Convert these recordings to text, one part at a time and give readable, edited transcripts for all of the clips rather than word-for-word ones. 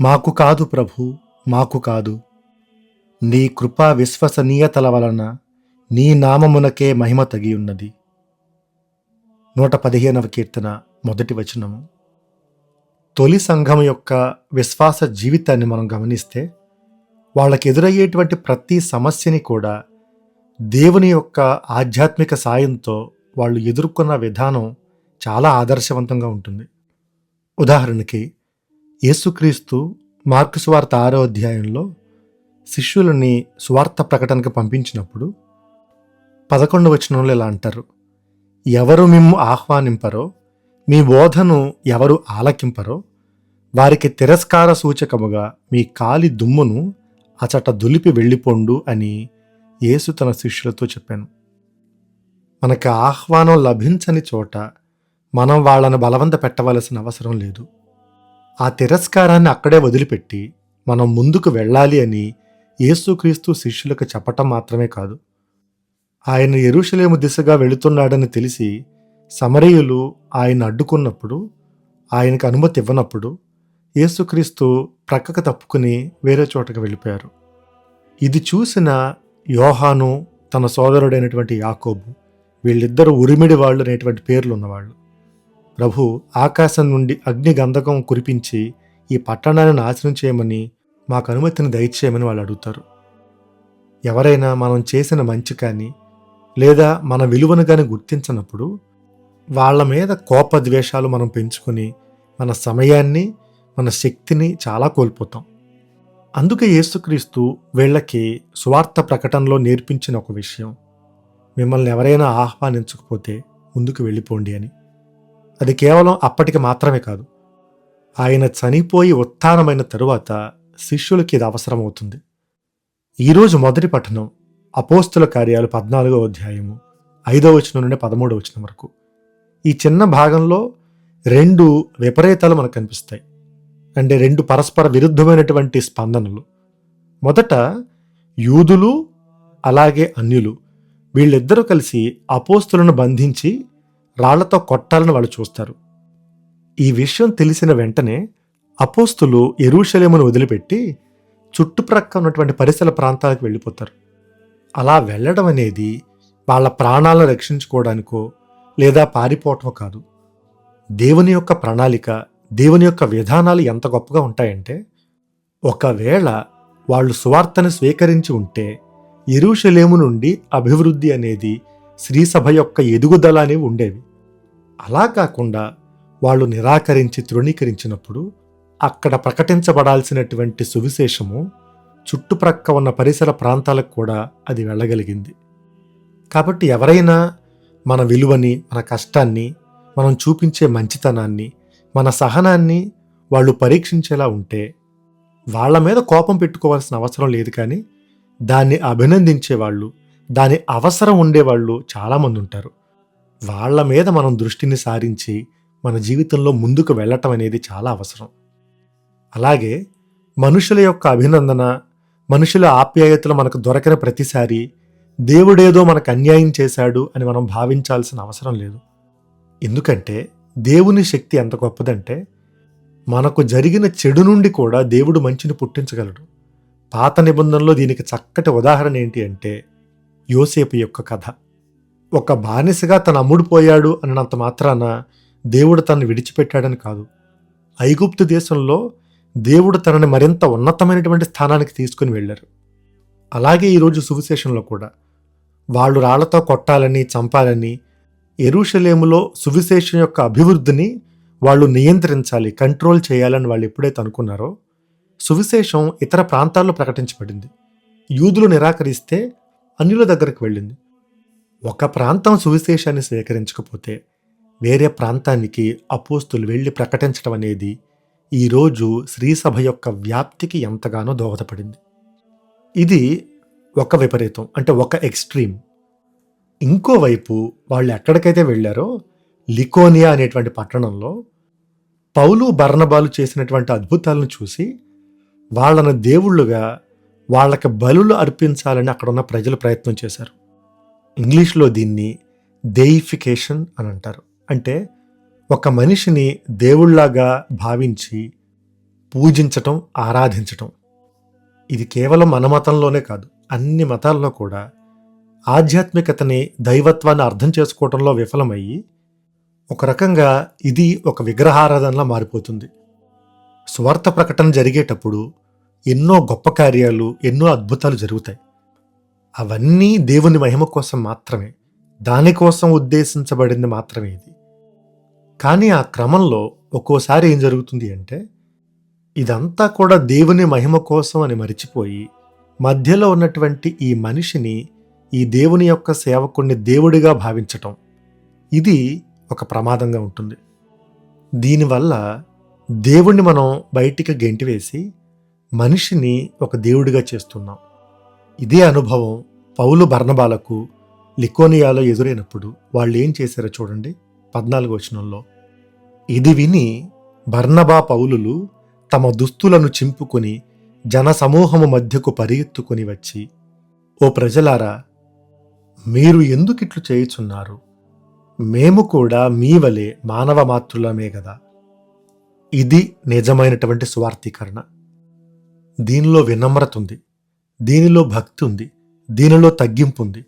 మాకు కాదు ప్రభూ, మాకు కాదు. నీ కృపా విశ్వసనీయతల వలన నీ నామమునకే మహిమ తగియున్నది. 115వ కీర్తన మొదటి వచనము. తొలి సంఘం యొక్క విశ్వాస జీవితాన్ని మనం గమనిస్తే వాళ్ళకి ఎదురయ్యేటువంటి ప్రతి సమస్యని కూడా దేవుని యొక్క ఆధ్యాత్మిక సాయంతో వాళ్ళు ఎదుర్కొన్న విధానం చాలా ఆదర్శవంతంగా ఉంటుంది. ఉదాహరణకి యేసుక్రీస్తు మార్కు సువార్త 6వ అధ్యాయంలో శిష్యులని సువార్త ప్రకటనకు పంపించినప్పుడు 11వ వచనంలో ఇలా అంటారు: ఎవరు మిమ్ము ఆహ్వానింపరో, మీ బోధను ఎవరు ఆలకింపరో వారికి తిరస్కార సూచకముగా మీ కాలి దుమ్మును అచట దులిపి వెళ్ళిపోండు అని యేసు తన శిష్యులతో చెప్పాను. మనకు ఆహ్వానం లభించని చోట మనం వాళ్ళను బలవంత పెట్టవలసిన అవసరం లేదు. ఆ తిరస్కారాన్ని అక్కడే వదిలిపెట్టి మనం ముందుకు వెళ్ళాలి అని యేసుక్రీస్తు శిష్యులకు చెప్పటం మాత్రమే కాదు, ఆయన యెరూషలేము దిశగా వెళుతున్నాడని తెలిసి సమరయులు ఆయన అడ్డుకున్నప్పుడు, ఆయనకు అనుమతి ఇవ్వనప్పుడు యేసుక్రీస్తు ప్రక్కకు తప్పుకుని వేరే చోటకు వెళ్ళిపోయారు. ఇది చూసిన యోహాను, తన సోదరుడైనటువంటి యాకోబు, వీళ్ళిద్దరూ ఉరిమిడి వాళ్ళు అనేటువంటి పేర్లు ఉన్నవాళ్ళు. ప్రభు ఆకాశం నుండి అగ్ని గంధకం కురిపించి ఈ పట్టణాన్ని నాశనం చేయమని మాకు అనుమతిని దయచేయమని వాళ్ళు అడుగుతారు. ఎవరైనా మనం చేసిన మంచి కానీ లేదా మన విలువను కానీ గుర్తించినప్పుడు వాళ్ళ మీద కోపద్వేషాలు మనం పెంచుకొని మన సమయాన్ని, మన శక్తిని చాలా కోల్పోతాం. అందుకే యేసుక్రీస్తు వీళ్ళకి సువార్త ప్రకటనలో నేర్పించిన ఒక విషయం, మిమ్మల్ని ఎవరైనా ఆహ్వానించకపోతే ముందుకు వెళ్ళిపోండి అని. అది కేవలం అప్పటికి మాత్రమే కాదు, ఆయన చనిపోయి ఉత్థానమైన తరువాత శిష్యులకి ఇది అవసరం అవుతుంది. ఈరోజు మొదటి పఠనం అపోస్తుల కార్యాలు 14వ అధ్యాయము 5వ వచనం నుండి 13వ వచనం వరకు. ఈ చిన్న భాగంలో 2 విపరీతాలు మనకు కనిపిస్తాయి, అంటే 2 పరస్పర విరుద్ధమైనటువంటి స్పందనలు. మొదట యూదులు అలాగే అన్యులు వీళ్ళిద్దరూ కలిసి అపోస్తులను బంధించి రాళ్లతో కొట్టాలని వాళ్ళు చూస్తారు. ఈ విషయం తెలిసిన వెంటనే అపోస్తులు యెరూషలేమును వదిలిపెట్టి చుట్టుప్రక్క ఉన్నటువంటి పరిసర ప్రాంతాలకు వెళ్ళిపోతారు. అలా వెళ్ళడం అనేది వాళ్ళ ప్రాణాలను రక్షించుకోవడానికో లేదా పారిపోవటమో కాదు. దేవుని యొక్క ప్రణాళిక, దేవుని యొక్క విధానాలు ఎంత గొప్పగా ఉంటాయంటే, ఒకవేళ వాళ్ళు సువార్తను స్వీకరించి ఉంటే యెరూషలేము నుండి అభివృద్ధి అనేది, శ్రీసభ యొక్క ఎదుగుదల అనేవి ఉండేవి. అలా కాకుండా వాళ్ళు నిరాకరించి తృణీకరించినప్పుడు అక్కడ ప్రకటించబడాల్సినటువంటి సువిశేషము చుట్టుప్రక్క ఉన్న పరిసర ప్రాంతాలకు కూడా అది వెళ్ళగలిగింది. కాబట్టి ఎవరైనా మన విలువని, మన కష్టాన్ని, మనం చూపించే మంచితనాన్ని, మన సహనాన్ని వాళ్ళు పరీక్షించేలా ఉంటే వాళ్ళ మీద కోపం పెట్టుకోవాల్సిన అవసరం లేదు. కానీ దాన్ని అభినందించేవాళ్ళు, దాని అవసరం ఉండేవాళ్ళు చాలామంది ఉంటారు. వాళ్ళ మీద మనం దృష్టిని సారించి మన జీవితంలో ముందుకు వెళ్ళటం అనేది చాలా అవసరం. అలాగే మనుషుల యొక్క అభినందన, మనుషుల ఆప్యాయతలు మనకు దొరకని ప్రతిసారి దేవుడేదో మనకు అన్యాయం చేశాడు అని మనం భావించాల్సిన అవసరం లేదు. ఎందుకంటే దేవుని శక్తి ఎంత గొప్పదంటే, మనకు జరిగిన చెడు నుండి కూడా దేవుడు మంచిని పుట్టించగలడు. పాత నిబంధనలో దీనికి చక్కటి ఉదాహరణ ఏంటి అంటే యోసేపు యొక్క కథ. ఒక బానిసగా తను అమ్ముడుపోయాడు అన్నంత మాత్రాన దేవుడు తనను విడిచిపెట్టాడని కాదు. ఐగుప్తు దేశంలో దేవుడు తనని మరింత ఉన్నతమైనటువంటి స్థానానికి తీసుకుని వెళ్ళారు. అలాగే ఈరోజు సువిశేషంలో కూడా వాళ్ళు రాళ్లతో కొట్టాలని, చంపాలని, యెరూషలేములో సువిశేషం యొక్క అభివృద్ధిని వాళ్ళు నియంత్రించాలి, కంట్రోల్ చేయాలని వాళ్ళు ఎప్పుడైతే అనుకున్నారో, సువిశేషం ఇతర ప్రాంతాల్లో ప్రకటించబడింది. యూదులు నిరాకరిస్తే అన్యుల దగ్గరకు వెళ్ళింది. ఒక ప్రాంతం సువిశేషాన్ని స్వీకరించకపోతే వేరే ప్రాంతానికి అపోస్తులు వెళ్ళి ప్రకటించడం అనేది ఈరోజు శ్రీసభ యొక్క వ్యాప్తికి ఎంతగానో దోహదపడింది. ఇది ఒక విపరీతం, అంటే ఒక ఎక్స్ట్రీమ్. ఇంకోవైపు వాళ్ళు ఎక్కడికైతే వెళ్ళారో లికోనియా అనేటువంటి పట్టణంలో పౌలు, బర్నబాలు చేసినటువంటి అద్భుతాలను చూసి వాళ్ళను దేవుళ్ళుగా, వాళ్ళకి బలులు అర్పించాలని అక్కడున్న ప్రజలు ప్రయత్నం చేశారు. ఇంగ్లీష్లో దీన్ని డెయిఫికేషన్ అని అంటారు. అంటే ఒక మనిషిని దేవుళ్లాగా భావించి పూజించటం, ఆరాధించటం. ఇది కేవలం మన మతంలోనే కాదు, అన్ని మతాల్లో కూడా ఆధ్యాత్మికతని, దైవత్వాన్ని అర్థం చేసుకోవటంలో విఫలమయ్యి ఒక రకంగా ఇది ఒక విగ్రహారాధనలా మారిపోతుంది. స్వార్థ ప్రకటన జరిగేటప్పుడు ఎన్నో గొప్ప కార్యాలు, ఎన్నో అద్భుతాలు జరుగుతాయి. అవన్నీ దేవుని మహిమ కోసం మాత్రమే, దానికోసం ఉద్దేశించబడింది మాత్రమే ఇది. కానీ ఆ క్రమంలో ఒక్కోసారి ఏం జరుగుతుంది అంటే, ఇదంతా కూడా దేవుని మహిమ కోసం అని మరిచిపోయి మధ్యలో ఉన్నటువంటి ఈ మనిషిని, ఈ దేవుని యొక్క సేవకుణ్ణి దేవుడిగా భావించటం, ఇది ఒక ప్రమాదంగా ఉంటుంది. దీనివల్ల దేవుణ్ణి మనం బయటికి గెంటివేసి మనిషిని ఒక దేవుడిగా చేస్తున్నాం. ఇదే అనుభవం పౌలు బర్నబాలకు లికోనియాలో ఎదురైనప్పుడు వాళ్ళు ఏం చేశారో చూడండి. 14వ వచనంలో, ఇది విని బర్నబా పౌలులు తమ దుస్తులను చింపుకొని జనసమూహము మధ్యకు పరిగెత్తుకొని వచ్చి, ఓ ప్రజలారా, మీరు ఎందుకిట్లు చేయుచున్నారు? మేము కూడా మీ వలె మానవ మాతృలమే గదా. ఇది నిజమైనటువంటి స్వార్థీకరణ. దీనిలో వినమ్రత ఉంది, దీనిలో భక్తి ఉంది, దీనిలో తగ్గింపు ఉంది,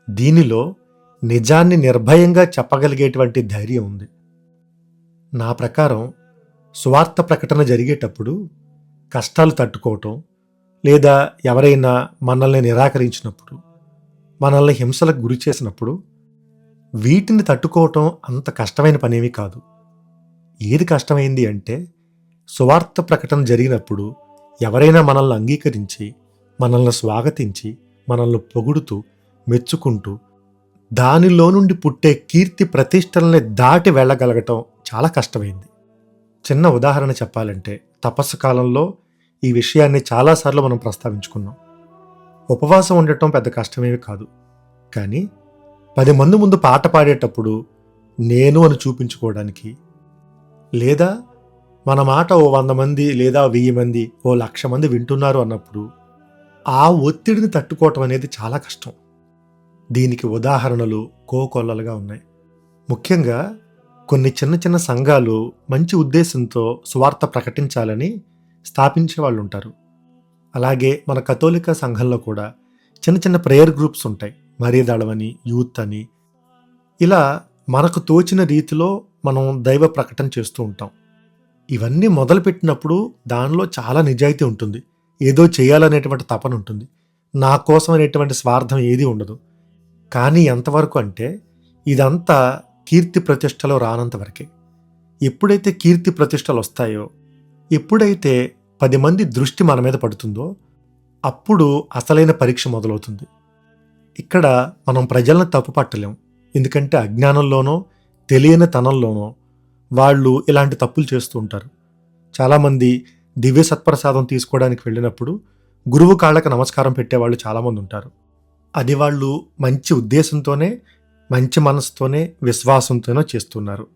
దీనిలో నిజాన్ని నిర్భయంగా చెప్పగలిగేటువంటి ధైర్యం ఉంది. నా ప్రకారం స్వార్థ ప్రకటన జరిగేటప్పుడు కష్టాలు తట్టుకోవటం, లేదా ఎవరైనా మనల్ని నిరాకరించినప్పుడు, మనల్ని హింసలకు గురి చేసినప్పుడు వీటిని తట్టుకోవటం అంత కష్టమైన పనేమీ కాదు. ఏది కష్టమైంది అంటే, సువార్త ప్రకటన జరిగినప్పుడు ఎవరైనా మనల్ని అంగీకరించి, మనల్ని స్వాగతించి, మనల్ని పొగుడుతూ, మెచ్చుకుంటూ, దానిలో నుండి పుట్టే కీర్తి ప్రతిష్టలని దాటి వెళ్ళగలగటం చాలా కష్టమైంది. చిన్న ఉదాహరణ చెప్పాలంటే, తపస్సు కాలంలో ఈ విషయాన్ని చాలాసార్లు మనం ప్రస్తావించుకున్నాం. ఉపవాసం ఉండటం పెద్ద కష్టమేమి కాదు, కానీ 10 మంది ముందు పాట పాడేటప్పుడు నేను అని చూపించుకోవడానికి, లేదా మన మాట ఓ 100 మంది లేదా 1000 మంది, ఓ 1,00,000 మంది వింటున్నారు అన్నప్పుడు ఆ ఒత్తిడిని తట్టుకోవటం అనేది చాలా కష్టం. దీనికి ఉదాహరణలు కోకొల్లలుగా ఉన్నాయి. ముఖ్యంగా కొన్ని చిన్న చిన్న సంఘాలు మంచి ఉద్దేశంతో సువార్త ప్రకటించాలని స్థాపించే వాళ్ళు ఉంటారు. అలాగే మన కథోలిక సంఘంలో కూడా చిన్న చిన్న ప్రేయర్ గ్రూప్స్ ఉంటాయి. మరియదళమని, యూత్ అని, ఇలా మనకు తోచిన రీతిలో మనం దైవ ప్రకటన చేస్తూ ఉంటాం. ఇవన్నీ మొదలుపెట్టినప్పుడు దానిలో చాలా నిజాయితీ ఉంటుంది, ఏదో చేయాలనేటువంటి తపన ఉంటుంది, నా కోసం అనేటువంటి స్వార్థం ఏది ఉండదు. కానీ ఎంతవరకు అంటే, ఇదంతా కీర్తి ప్రతిష్టలో రానంత వరకే. ఎప్పుడైతే కీర్తి ప్రతిష్టలు వస్తాయో, ఎప్పుడైతే 10 మంది దృష్టి మన మీద పడుతుందో, అప్పుడు అసలైన పరీక్ష మొదలవుతుంది. ఇక్కడ మనం ప్రజలను తప్పు పట్టలేం, ఎందుకంటే అజ్ఞానంలోనో తెలియని తనంలోనో వాళ్ళు ఇలాంటి తప్పులు చేస్తూ ఉంటారు. చాలామంది దివ్య సత్ప్రసాదం తీసుకోవడానికి వెళ్ళినప్పుడు గురువు కాళ్ళకి నమస్కారం పెట్టేవాళ్ళు చాలామంది ఉంటారు. అది వాళ్ళు మంచి ఉద్దేశంతోనే, మంచి మనసుతోనే, విశ్వాసంతోనే చేస్తున్నారు.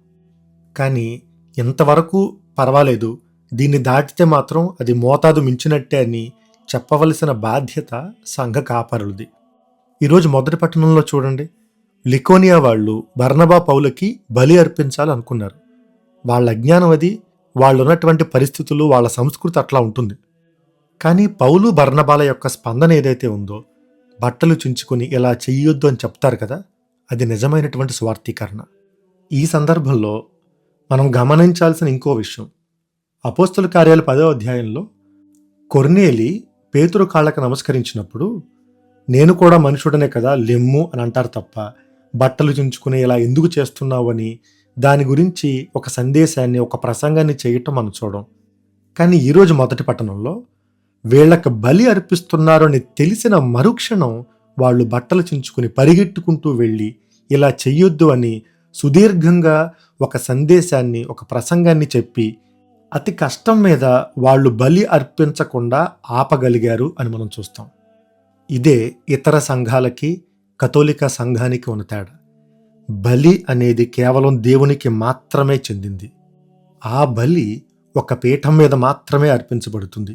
కానీ ఇంతవరకు పర్వాలేదు, దీన్ని దాటితే మాత్రం అది మోతాదు మించినట్టే అని చెప్పవలసిన బాధ్యత సంఘ కాపరులది. ఈరోజు మొదటి పట్టణంలో చూడండి, లికోనియా వాళ్ళు బర్నబా పౌలకి బలి అర్పించాలనుకున్నారు. వాళ్ళ అజ్ఞానం అది, వాళ్ళు ఉన్నటువంటి పరిస్థితులు, వాళ్ళ సంస్కృతి అట్లా ఉంటుంది. కానీ పౌలు బర్నబాల యొక్క స్పందన ఏదైతే ఉందో, బట్టలు చించుకొని ఇలా చెయ్యొద్దు అని చెప్తారు కదా, అది నిజమైనటువంటి స్వార్థీకరణ. ఈ సందర్భంలో మనం గమనించాల్సిన ఇంకో విషయం, అపోస్తల కార్యాలు 10వ అధ్యాయంలో కొర్నేలి పేతురు కాళ్ళకు నమస్కరించినప్పుడు, నేను కూడా మనుషుడనే కదా, లెమ్ము అని అంటారు తప్ప బట్టలు చించుకుని ఇలా ఎందుకు చేస్తున్నావు అని దాని గురించి ఒక సందేశాన్ని, ఒక ప్రసంగాన్ని చేయటం మనం చూడం. కానీ ఈరోజు మొదటి పట్టణంలో వీళ్ళకి బలి అర్పిస్తున్నారు అని తెలిసిన మరుక్షణం వాళ్ళు బట్టలు చించుకుని పరిగెట్టుకుంటూ వెళ్ళి ఇలా చెయ్యొద్దు అని సుదీర్ఘంగా ఒక సందేశాన్ని, ఒక ప్రసంగాన్ని చెప్పి అతి కష్టం మీద వాళ్ళు బలి అర్పించకుండా ఆపగలిగారు అని మనం చూస్తాం. ఇదే ఇతర సంఘాలకి, కథోలిక సంఘానికి ఉన్న తేడా. బలి అనేది కేవలం దేవునికి మాత్రమే చెందింది. ఆ బలి ఒక పీఠం మీద మాత్రమే అర్పించబడుతుంది,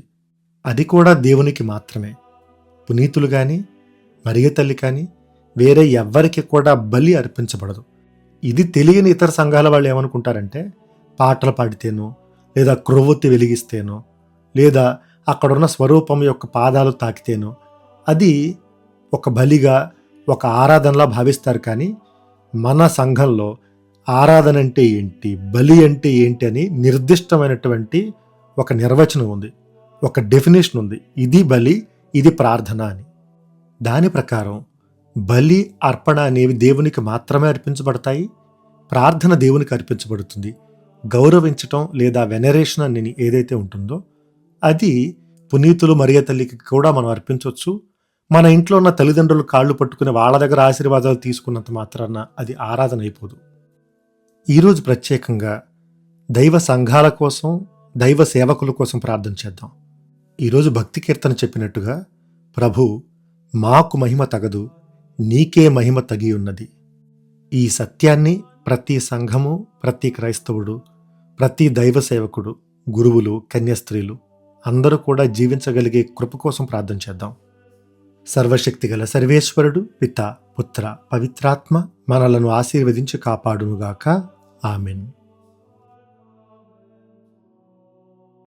అది కూడా దేవునికి మాత్రమే. పునీతులు కానీ, మరియ తల్లి కానీ, వేరే ఎవ్వరికి కూడా బలి అర్పించబడదు. ఇది తెలియని ఇతర సంఘాల వాళ్ళు ఏమనుకుంటారంటే, పాటలు పాడితేనో లేదా క్రొవ్వొత్తి వెలిగిస్తేనో, లేదా అక్కడున్న స్వరూపం యొక్క పాదాలు తాకితేనో అది ఒక బలిగా, ఒక ఆరాధనలా భావిస్తారు. కానీ మన సంఘంలో ఆరాధన అంటే ఏంటి, బలి అంటే ఏంటి అని నిర్దిష్టమైనటువంటి ఒక నిర్వచనం ఉంది, ఒక డెఫినేషన్ ఉంది. ఇది బలి, ఇది ప్రార్థన అని. దాని ప్రకారం బలి, అర్పణ అనేవి దేవునికి మాత్రమే అర్పించబడతాయి. ప్రార్థన దేవునికి అర్పించబడుతుంది. గౌరవించటం లేదా వెనరేషన్ అని ఏదైతే ఉంటుందో అది పునీతులు మరియ తల్లికి కూడా మనం అర్పించవచ్చు. మన ఇంట్లో ఉన్న తల్లిదండ్రులు కాళ్ళు పట్టుకుని వాళ్ళ దగ్గర ఆశీర్వాదాలు తీసుకున్నంత మాత్రాన అది ఆరాధన అయిపోదు. ఈరోజు ప్రత్యేకంగా దైవ సంఘాల కోసం, దైవ సేవకుల కోసం ప్రార్థన చేద్దాం. ఈరోజు భక్తి కీర్తన చెప్పినట్టుగా, ప్రభు మాకు మహిమ తగదు, నీకే మహిమ తగి ఉన్నది. ఈ సత్యాన్ని ప్రతి సంఘము, ప్రతి క్రైస్తవుడు, ప్రతి దైవ సేవకుడు, గురువులు, కన్యాస్త్రీలు అందరూ కూడా జీవించగలిగే కృప కోసం ప్రార్థన చేద్దాం. సర్వశక్తిగల సర్వేశ్వరుడు, పిత, పుత్ర, పవిత్రాత్మ మనలను ఆశీర్వదించి కాపాడునుగాక. ఆమెన్.